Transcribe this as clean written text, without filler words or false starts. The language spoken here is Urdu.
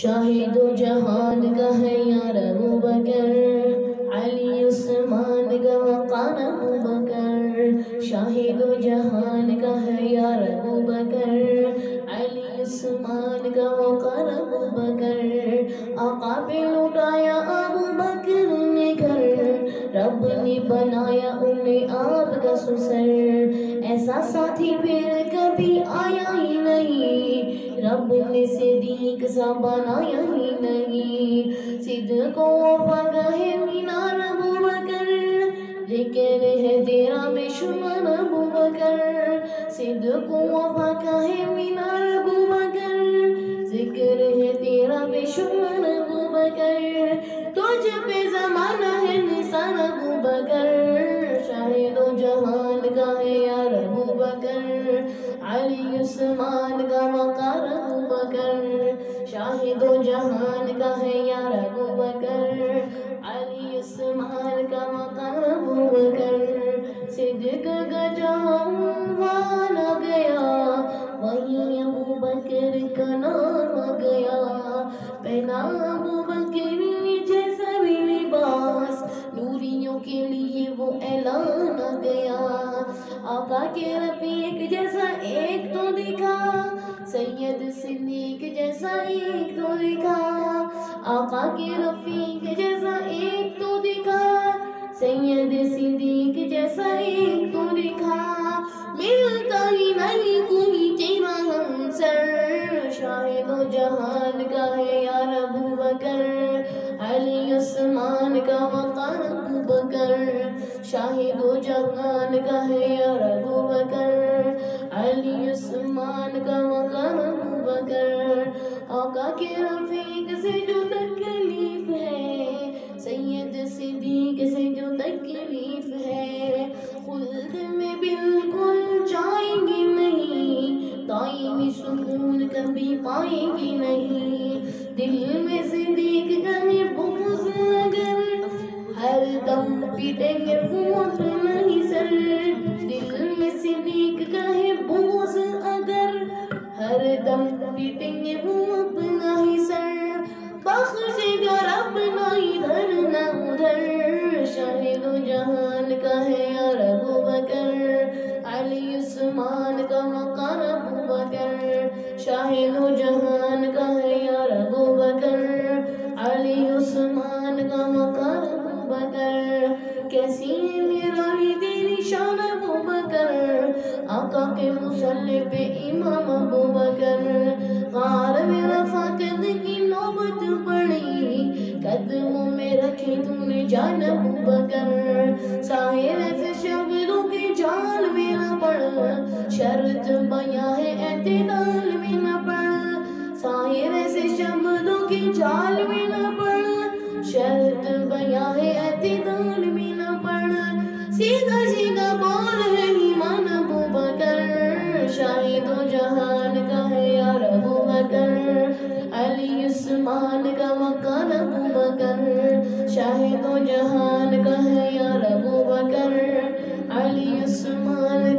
شاہد و جہان کا ہے یار ابو بکر، علی عثمان کا وقار ابو بکر، شاہد و جہان کا ہے یار ابو بکر، علی عثمان کا وقار ابو بکر، آقا پہ لٹایا ابو بکر نے گھر، رب نے بنایا انہیں آپ کا سسر، ایسا ساتھی پھر کبھی آیا ہی نہیں، رب نے صدیق سا بنایا ہی نہیں، صدق و وفا کا ہے مینار ابو بکر، ذکر ہے تیرا بے شمار ابو بکر، صدق و وفا کا ہے مینار ابو بکر، ذکر ہے تیرا بے شمار ابو بکر، تجھ پہ زمانہ ہے نثار ابو بکر، شاہد و جہان کا ہے یار ابو بکر، علی عثمان کا وقار ابو بکر، شاہد و جہان کا ہے یار ابو بکر، علی عثمان کا وقار ابو بکر، صدق کا جہاں عنوان آ گیا، وہیں ابو بکر کا نام آ گیا، پہنا ابو بکر جیسا بھی لباس، نوریوں کے لیے وہ اعلان آ گیا، آقا کے رفیق جیسا ایک تو دکھا، سید صدیق جیسا ایک تو دکھا، آقا کے رفیق جیسا ایک تو دکھا، سید صدیق جیسا ایک تو دکھا، ملتا ہی نہیں کوئی تیرا ہمسر، شاہد و جہان کا ہے یار ابو بکر، علی عثمان کا وقار ابو بکر، شاہد و جہان کا ہے یار ابو بکر، علی عثمان کا وقار ابو بکر، آقا کے رفیق سے جو تکلیف ہے، سید صدیق سے جو تکلیف ہے، خلد میں بالکل جائیں گی نہیں، دائمی سکون کبھی پائیں گی نہیں، دل میں صدیق کا ہے بغض اگر، ہر دم پیٹیں گے وہ اپنا ہی سر، دل میں صدیق کا ہے بغض اگر، ہر دم پیٹیں گے وہ اپنا ہی سر، بخشے گا رب نہ ادھر نہ ادھر، شاہد و جہان کا ہے یار ابو بکر، علی عثمان کا وقار ابو بکر، شاہد و جہان کا ہے یار ابو بکر، علی عثمان کا وقار ابو بکر، کیسی ہے میرا تیری شان ابو بکر، آقا کے مصلی پہ امام ابو بکر، غار میں رفاقت کی نوبت پڑی، قدموں میں رکھی تو نے جان ابو بکر، ساحر ایسے شبدوں کے جال میں نہ پڑ، شرط بیاں ہے اعتدال میں نہ پڑ، ساحر ایسے شبدوں کے جال میں نہ پڑ، شرط بیاں ہے اعتدال میں نہ پڑ، سیدھا سیدھا بول ہے ایمان ابو بکر، شاہد و جہان کا ہے یار ابو بکر، علی عثمان کا وقار ابو بکر، شاہد و جہان کا ہے یار ابو بکر، علی عثمان